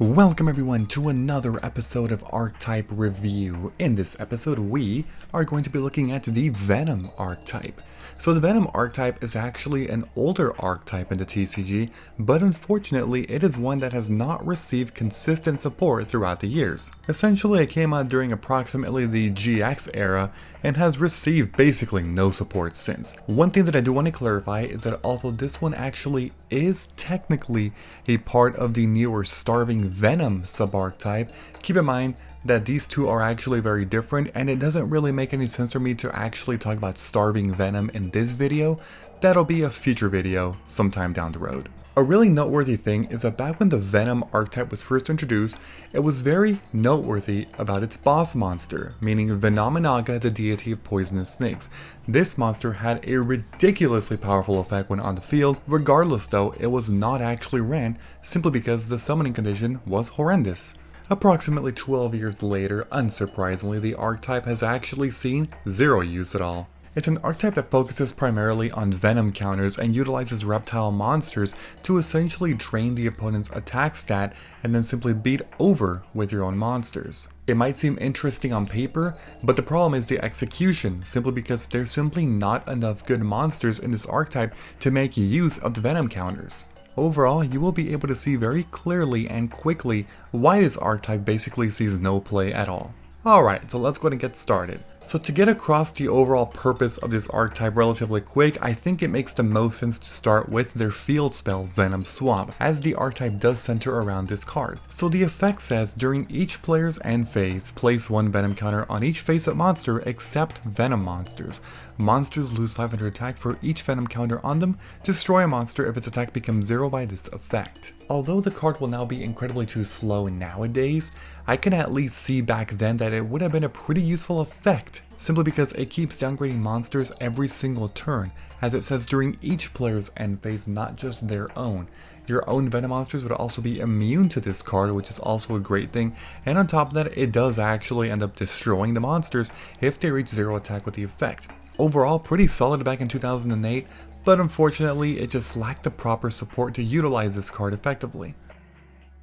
Welcome everyone to another episode of Archetype Review. In this episode we are going to be looking at the Venom Archetype. So the Venom Archetype is actually an older archetype in the TCG, but unfortunately it is one that has not received consistent support throughout the years. Essentially it came out during approximately the GX era and has received basically no support since. One thing that I do want to clarify is that although this one actually is technically a part of the newer Starving Venom subarchetype, keep in mind that these two are actually very different and it doesn't really make any sense for me to actually talk about Starving Venom in this video. That'll be a future video sometime down the road. A really noteworthy thing is that back when the Venom archetype was first introduced, it was very noteworthy about its boss monster, meaning Venominaga, the deity of poisonous snakes. This monster had a ridiculously powerful effect when on the field. Regardless though, it was not actually ran simply because the summoning condition was horrendous. Approximately 12 years later, unsurprisingly, the archetype has actually seen zero use at all. It's an archetype that focuses primarily on venom counters and utilizes reptile monsters to essentially drain the opponent's attack stat and then simply beat over with your own monsters. It might seem interesting on paper, but the problem is the execution, simply because there's simply not enough good monsters in this archetype to make use of the venom counters. Overall, you will be able to see very clearly and quickly why this archetype basically sees no play at all. Alright, so let's go ahead and get started. So to get across the overall purpose of this archetype relatively quick, I think it makes the most sense to start with their field spell Venom Swap, as the archetype does center around this card. So the effect says, during each player's end phase, place one venom counter on each face-up monster except venom monsters. Monsters lose 500 attack for each venom counter on them. Destroy a monster if its attack becomes 0 by this effect. Although the card will now be incredibly too slow nowadays, I can at least see back then that it would have been a pretty useful effect, simply because it keeps downgrading monsters every single turn, as it says during each player's end phase, not just their own. Your own venom monsters would also be immune to this card, which is also a great thing, and on top of that, it does actually end up destroying the monsters if they reach 0 attack with the effect. Overall, pretty solid back in 2008, but unfortunately it just lacked the proper support to utilize this card effectively.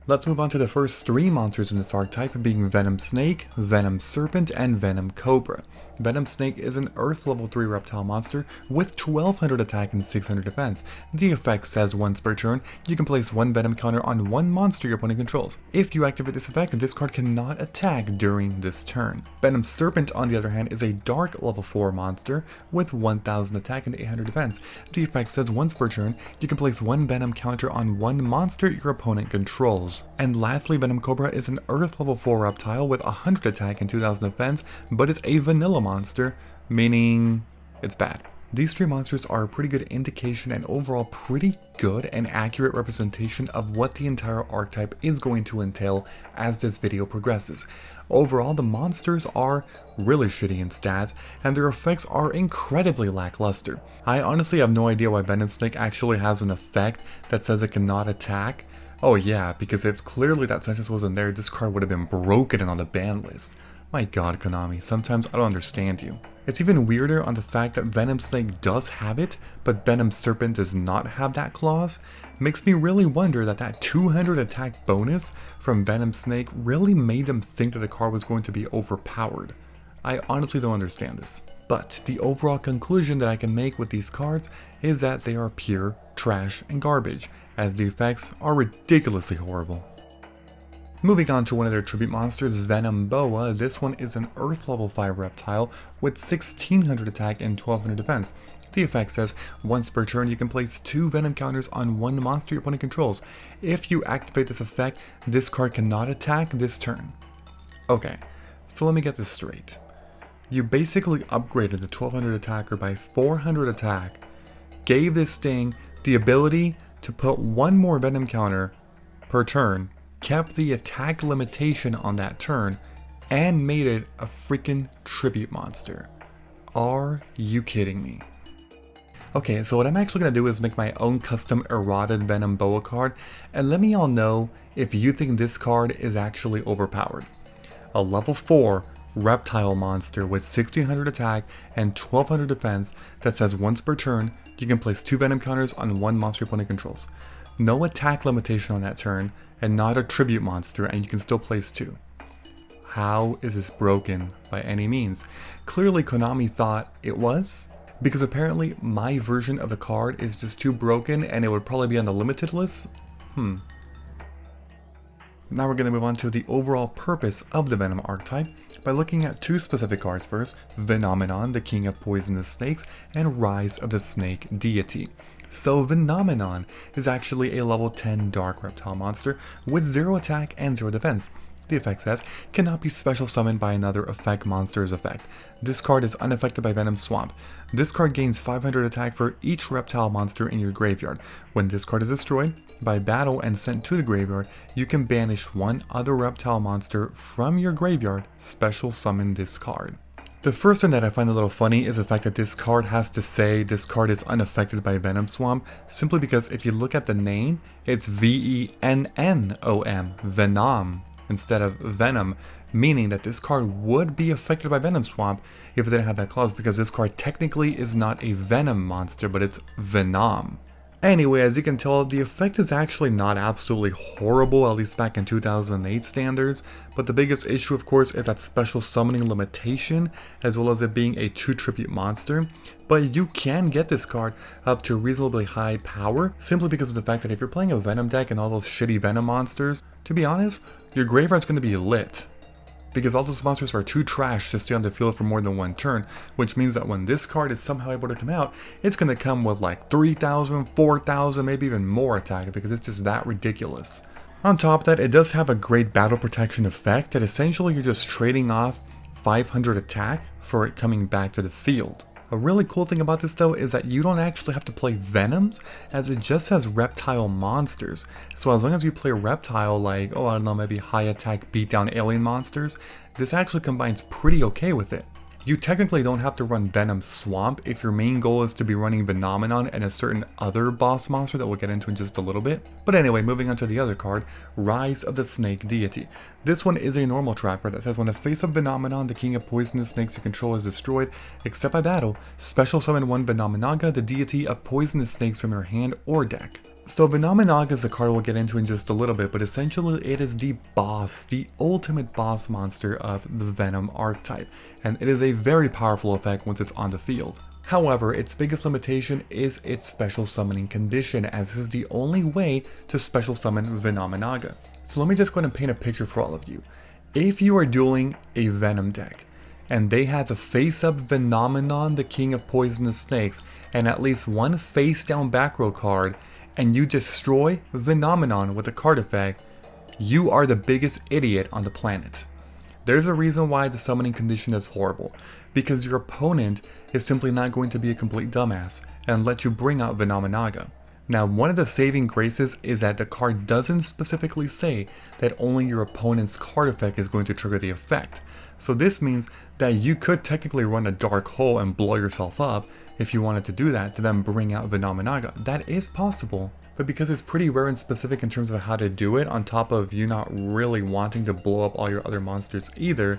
Let's move on to the first 3 monsters in this archetype, being Venom Snake, Venom Serpent, and Venom Cobra. Venom Snake is an Earth level 3 reptile monster with 1200 attack and 600 defense. The effect says once per turn, you can place one venom counter on one monster your opponent controls. If you activate this effect, this card cannot attack during this turn. Venom Serpent, on the other hand, is a dark level 4 monster with 1000 attack and 800 defense. The effect says once per turn, you can place one venom counter on one monster your opponent controls. And lastly, Venom Cobra is an Earth level 4 reptile with 100 attack and 2000 defense, but it's a vanilla monster, meaning it's bad. These 3 monsters are a pretty good indication and overall pretty good and accurate representation of what the entire archetype is going to entail as this video progresses. Overall, the monsters are really shitty in stats, and their effects are incredibly lackluster. I honestly have no idea why Venom Snake actually has an effect that says it cannot attack. Oh yeah, because if clearly that sentence wasn't there, this card would have been broken and on the ban list. My god, Konami, sometimes I don't understand you. It's even weirder on the fact that Venom Snake does have it, but Venom Serpent does not have that clause. Makes me really wonder that 200 attack bonus from Venom Snake really made them think that the card was going to be overpowered. I honestly don't understand this. But the overall conclusion that I can make with these cards is that they are pure trash and garbage, as the effects are ridiculously horrible. Moving on to one of their tribute monsters, Venom Boa. This one is an Earth level 5 reptile with 1600 attack and 1200 defense. The effect says, once per turn you can place 2 venom counters on one monster your opponent controls. If you activate this effect, this card cannot attack this turn. Okay, so let me get this straight. You basically upgraded the 1200 attacker by 400 attack, gave this thing the ability to put one more venom counter per turn, kept the attack limitation on that turn, and made it a freaking tribute monster. Are you kidding me? Okay, so what I'm actually going to do is make my own custom eroded Venom Boa card, and let me all know if you think this card is actually overpowered. A level 4 reptile monster with 1600 attack and 1200 defense that says once per turn you can place 2 venom counters on one monster your opponent controls. No attack limitation on that turn, and not a tribute monster, and you can still place 2. How is this broken by any means? Clearly Konami thought it was, because apparently my version of the card is just too broken and it would probably be on the limited list. Now we're going to move on to the overall purpose of the Venom archetype by looking at 2 specific cards first, Venominaga, the King of Poisonous Snakes, and Rise of the Snake Deity. So Venominaga is actually a level 10 Dark Reptile monster with 0 attack and 0 defense. The effect says, cannot be special summoned by another effect monster's effect. This card is unaffected by Venom Swamp. This card gains 500 attack for each reptile monster in your graveyard. When this card is destroyed by battle and sent to the graveyard, you can banish 1 other reptile monster from your graveyard, special summon this card. The first one that I find a little funny is the fact that this card has to say this card is unaffected by Venom Swamp, simply because if you look at the name, it's V-E-N-N-O-M, Venom, instead of Venom, meaning that this card would be affected by Venom Swamp if it didn't have that clause, because this card technically is not a Venom monster, but it's Venom. Anyway, as you can tell, the effect is actually not absolutely horrible, at least back in 2008 standards, but the biggest issue of course is that special summoning limitation, as well as it being a 2 tribute monster. But you can get this card up to reasonably high power, simply because of the fact that if you're playing a Venom deck and all those shitty Venom monsters, to be honest, your graveyard's going to be lit. Because all those monsters are too trash to stay on the field for more than 1 turn, which means that when this card is somehow able to come out, it's going to come with like 3,000, 4,000, maybe even more attack, because it's just that ridiculous. On top of that, it does have a great battle protection effect that essentially you're just trading off 500 attack for it coming back to the field. A really cool thing about this though is that you don't actually have to play Venoms, as it just has reptile monsters. So as long as you play a reptile like, oh I don't know, maybe high attack beat down alien monsters, this actually combines pretty okay with it. You technically don't have to run Venom Swamp if your main goal is to be running Venominaga and a certain other boss monster that we'll get into in just a little bit. But anyway, moving on to the other card, Rise of the Snake Deity. This one is a normal trap card that says when the face of Venominaga, the King of Poisonous Snakes you control, is destroyed, except by battle, special summon 1 Venominaga, the Deity of Poisonous Snakes, from your hand or deck. So Venominaga is a card we'll get into in just a little bit, but essentially it is the boss, the ultimate boss monster of the Venom archetype, and it is a very powerful effect once it's on the field. However, its biggest limitation is its special summoning condition, as this is the only way to special summon Venominaga. So let me just go ahead and paint a picture for all of you. If you are doing a Venom deck, and they have a face-up Venominaga, the King of Poisonous Snakes, and at least 1 face-down back row card, and you destroy Venominaga with a card effect, you are the biggest idiot on the planet. There's a reason why the summoning condition is horrible, because your opponent is simply not going to be a complete dumbass and let you bring out Venominaga. Now, one of the saving graces is that the card doesn't specifically say that only your opponent's card effect is going to trigger the effect. So this means that you could technically run a dark hole and blow yourself up if you wanted to do that to then bring out Venominaga. That is possible, but because it's pretty rare and specific in terms of how to do it, on top of you not really wanting to blow up all your other monsters either,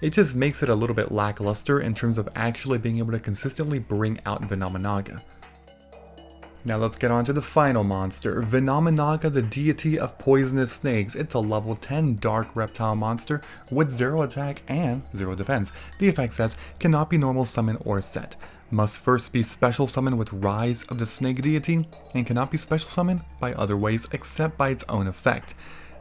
it just makes it a little bit lackluster in terms of actually being able to consistently bring out Venominaga. Now let's get on to the final monster, Venominaga, the Deity of Poisonous Snakes. It's a level 10 Dark Reptile monster with 0 attack and 0 defense. The effect says, cannot be normal summon or set. Must first be special summoned with Rise of the Snake Deity, and cannot be special summoned by other ways except by its own effect.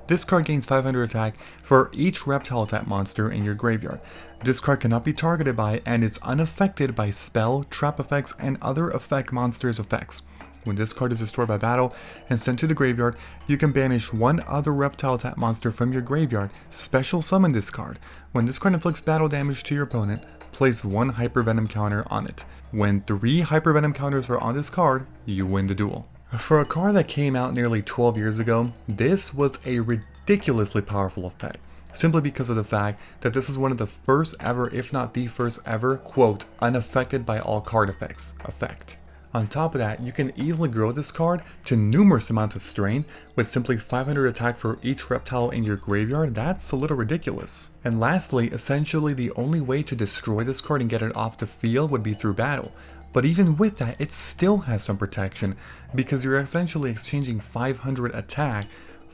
This card gains 500 attack for each reptile type monster in your graveyard. This card cannot be targeted by and is unaffected by spell, trap effects, and other effect monsters' effects. When this card is destroyed by battle and sent to the graveyard, you can banish 1 other reptile type monster from your graveyard, special summon this card. When this card inflicts battle damage to your opponent, place 1 Hyper Venom counter on it. When 3 Hyper Venom counters are on this card, you win the duel. For a card that came out nearly 12 years ago, this was a ridiculously powerful effect, simply because of the fact that this is one of the first ever, if not the first ever, quote, unaffected by all card effects effect. On top of that, you can easily grow this card to numerous amounts of strain with simply 500 attack for each reptile in your graveyard. That's a little ridiculous. And lastly, essentially the only way to destroy this card and get it off the field would be through battle. But even with that, it still has some protection, because you're essentially exchanging 500 attack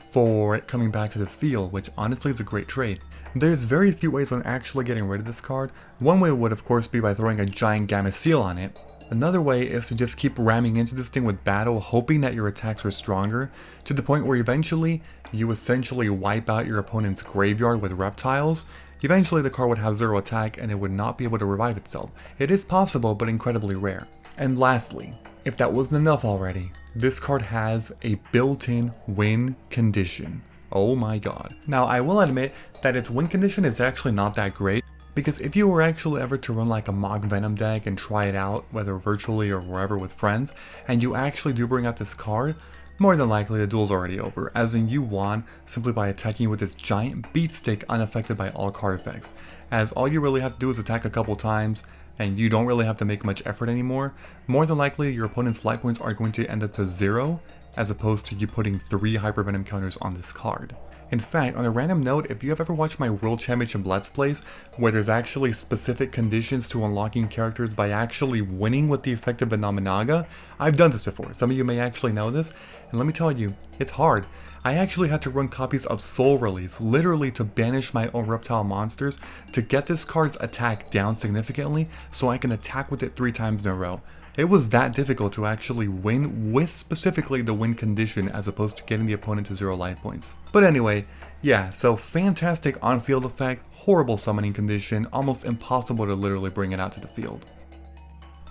for it coming back to the field, which honestly is a great trade. There's very few ways on actually getting rid of this card. One way would of course be by throwing a giant Gamma Seal on it. Another way is to just keep ramming into this thing with battle, hoping that your attacks are stronger, to the point where eventually you essentially wipe out your opponent's graveyard with reptiles. Eventually the card would have 0 attack and it would not be able to revive itself. It is possible, but incredibly rare. And lastly, if that wasn't enough already, this card has a built-in win condition. Oh my god. Now I will admit that its win condition is actually not that great, because if you were actually ever to run like a mock Venom deck and try it out, whether virtually or wherever with friends, and you actually do bring out this card, more than likely the duel's already over, as in you won simply by attacking with this giant beat stick unaffected by all card effects, as all you really have to do is attack a couple times, and you don't really have to make much effort anymore. More than likely your opponent's life points are going to end up to 0, as opposed to you putting 3 Hyper Venom counters on this card. In fact, on a random note, if you have ever watched my World Championship Let's Plays, where there's actually specific conditions to unlocking characters by actually winning with the effect of Venominaga, I've done this before. Some of you may actually know this, and let me tell you, it's hard. I actually had to run copies of Soul Release, literally to banish my own reptile monsters, to get this card's attack down significantly, so I can attack with it 3 times in a row. It was that difficult to actually win with specifically the win condition as opposed to getting the opponent to 0 life points. But anyway, yeah, so fantastic on-field effect, horrible summoning condition, almost impossible to literally bring it out to the field.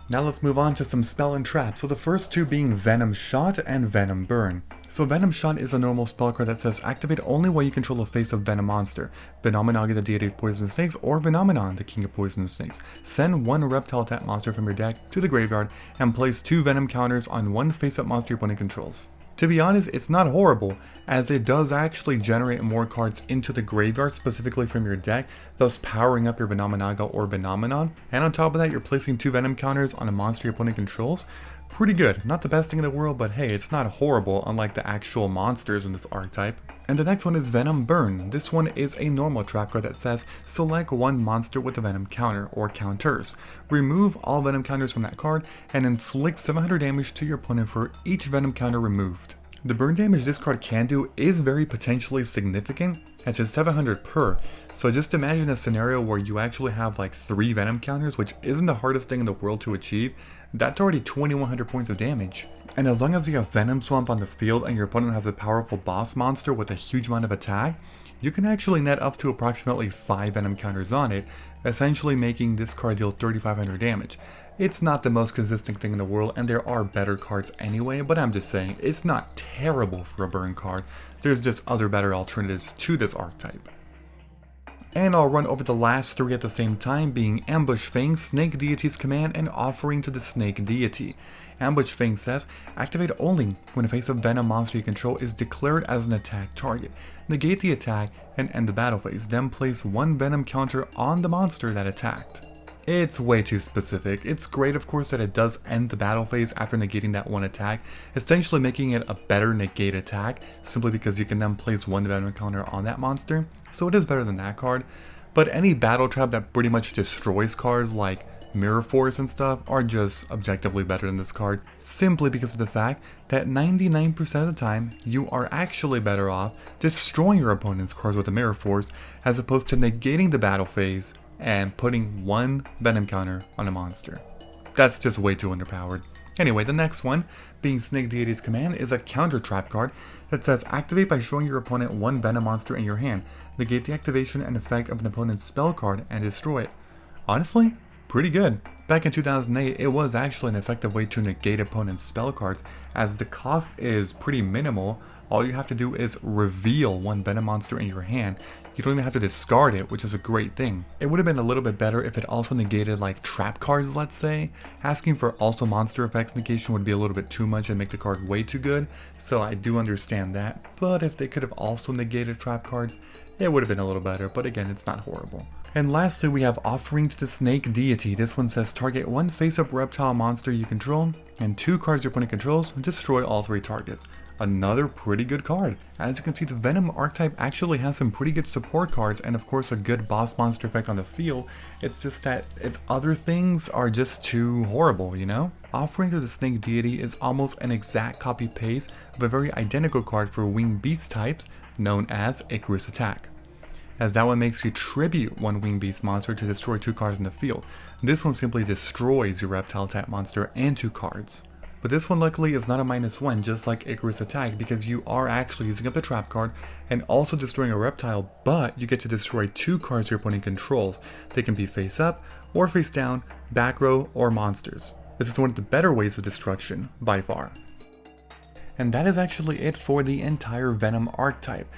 Now let's move on to some spell and trap, so the first two being Venom Shot and Venom Burn. So Venom Shot is a normal spell card that says activate only while you control a face of Venom monster, Venominaga the deity of poisonous snakes, or Venomenon the king of poisonous snakes. Send 1 reptile attack monster from your deck to the graveyard and place 2 Venom counters on 1 face-up monster your opponent controls. To be honest, it's not horrible, as it does actually generate more cards into the graveyard specifically from your deck, thus powering up your Venominaga or Venomenon, and on top of that you're placing 2 Venom counters on a monster your opponent controls. Pretty good, not the best thing in the world, but hey, it's not horrible unlike the actual monsters in this archetype. And the next one is Venom Burn. This one is a normal trap card that says select 1 monster with a Venom counter or counters. Remove all Venom counters from that card and inflict 700 damage to your opponent for each Venom counter removed. The burn damage this card can do is very potentially significant, as it's 700 per, so just imagine a scenario where you actually have like 3 Venom counters, which isn't the hardest thing in the world to achieve. That's already 2100 points of damage. And as long as you have Venom Swamp on the field and your opponent has a powerful boss monster with a huge amount of attack, you can actually net up to approximately 5 Venom counters on it, essentially making this card deal 3500 damage. It's not the most consistent thing in the world, and there are better cards anyway, but I'm just saying, it's not terrible for a burn card. There's just other better alternatives to this archetype. And I'll run over the last 3 at the same time, being Ambush Fang, Snake Deity's Command, and Offering to the Snake Deity. Ambush Fang says, activate only when a face of Venom monster you control is declared as an attack target. Negate the attack and end the battle phase, then place 1 Venom counter on the monster that attacked. It's way too specific. It's great of course that it does end the battle phase after negating that 1 attack, essentially making it a better negate attack, simply because you can then place 1 Venom counter on that monster, so it is better than that card. But any battle trap that pretty much destroys cards like Mirror Force and stuff are just objectively better than this card, simply because of the fact that 99% of the time you are actually better off destroying your opponent's cards with a Mirror Force as opposed to negating the battle phase and putting 1 Venom counter on a monster. That's just way too underpowered. Anyway, the next one, being Snake Deity's Command, is a counter trap card that says activate by showing your opponent 1 Venom monster in your hand, negate the activation and effect of an opponent's spell card, and destroy it. Honestly, pretty good. Back in 2008, it was actually an effective way to negate opponent's spell cards, as the cost is pretty minimal. All you have to do is reveal 1 Venom monster in your hand. You don't even have to discard it, which is a great thing. It would have been a little bit better if it also negated like trap cards, let's say. Asking for also monster effects negation would be a little bit too much and make the card way too good, so I do understand that. But if they could have also negated trap cards, it would have been a little better, but again, it's not horrible. And lastly, we have Offering to the Snake Deity. This one says target 1 face-up reptile monster you control, and 2 cards your opponent controls, and destroy all 3 targets. another pretty good card. As you can see, the Venom Archetype actually has some pretty good support cards and of course a good boss monster effect on the field. It's just that its other things are just too horrible, you know? Offering to the Snake Deity is almost an exact copy-paste of a very identical card for Winged Beast types known as Icarus Attack, as that one makes you tribute one Winged Beast monster to destroy 2 cards in the field. This one simply destroys your reptile type monster and 2 cards. But this one luckily is not a -1 just like Icarus Attack, because you are actually using up the trap card and also destroying a reptile, but you get to destroy 2 cards your opponent controls. They can be face up or face down, back row, or monsters. This is one of the better ways of destruction by far. And that is actually it for the entire Venom archetype.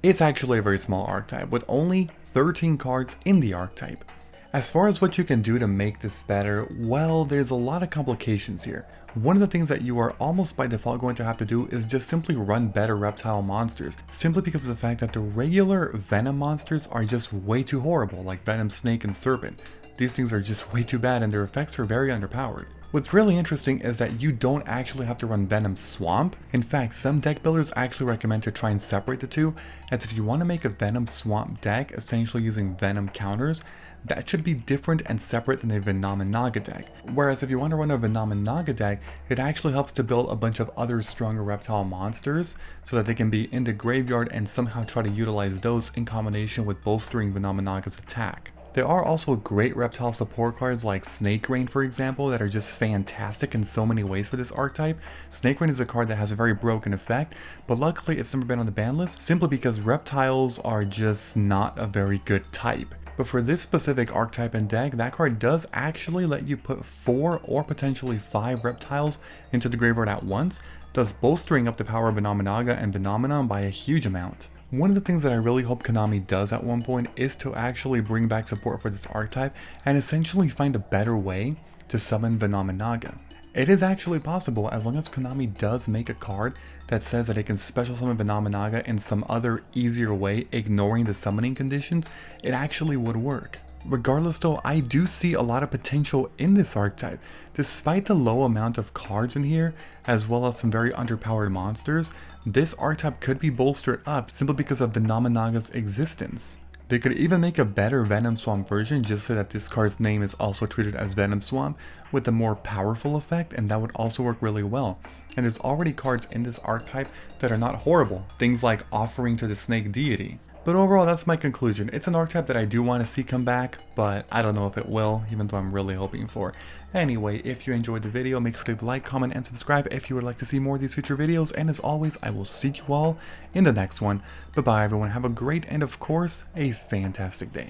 It's actually a very small archetype with only 13 cards in the archetype. As far as what you can do to make this better, well, there's a lot of complications here. One of the things that you are almost by default going to have to do is just simply run better reptile monsters, simply because of the fact that the regular Venom monsters are just way too horrible, like Venom, Snake, and Serpent. These things are just way too bad and their effects are very underpowered. What's really interesting is that you don't actually have to run Venom Swamp. In fact, some deck builders actually recommend to try and separate the two, as if you want to make a Venom Swamp deck, essentially using Venom counters, that should be different and separate than a Venominaga deck. Whereas if you want to run a Venominaga deck, it actually helps to build a bunch of other stronger reptile monsters so that they can be in the graveyard and somehow try to utilize those in combination with bolstering Venominaga's attack. There are also great reptile support cards like Snake Rain, for example, that are just fantastic in so many ways for this archetype. Snake Rain is a card that has a very broken effect, but luckily it's never been on the ban list simply because reptiles are just not a very good type. But for this specific archetype and deck, that card does actually let you put 4 or potentially 5 reptiles into the graveyard at once, thus bolstering up the power of Venominaga and Venomenon by a huge amount. One of the things that I really hope Konami does at one point is to actually bring back support for this archetype and essentially find a better way to summon Venominaga. It is actually possible as long as Konami does make a card that says that it can special summon Venominaga in some other easier way, ignoring the summoning conditions, it actually would work. Regardless though, I do see a lot of potential in this archetype. Despite the low amount of cards in here, as well as some very underpowered monsters, this archetype could be bolstered up simply because of Venominaga's existence. They could even make a better Venom Swamp version just so that this card's name is also treated as Venom Swamp with a more powerful effect, and that would also work really well. And there's already cards in this archetype that are not horrible, things like Offering to the Snake Deity. But overall, that's my conclusion. It's an archetype that I do want to see come back, but I don't know if it will, even though I'm really hoping for. Anyway, if you enjoyed the video, make sure to leave a like, comment, and subscribe if you would like to see more of these future videos. And as always, I will see you all in the next one. Bye-bye, everyone. Have a great and, of course, a fantastic day.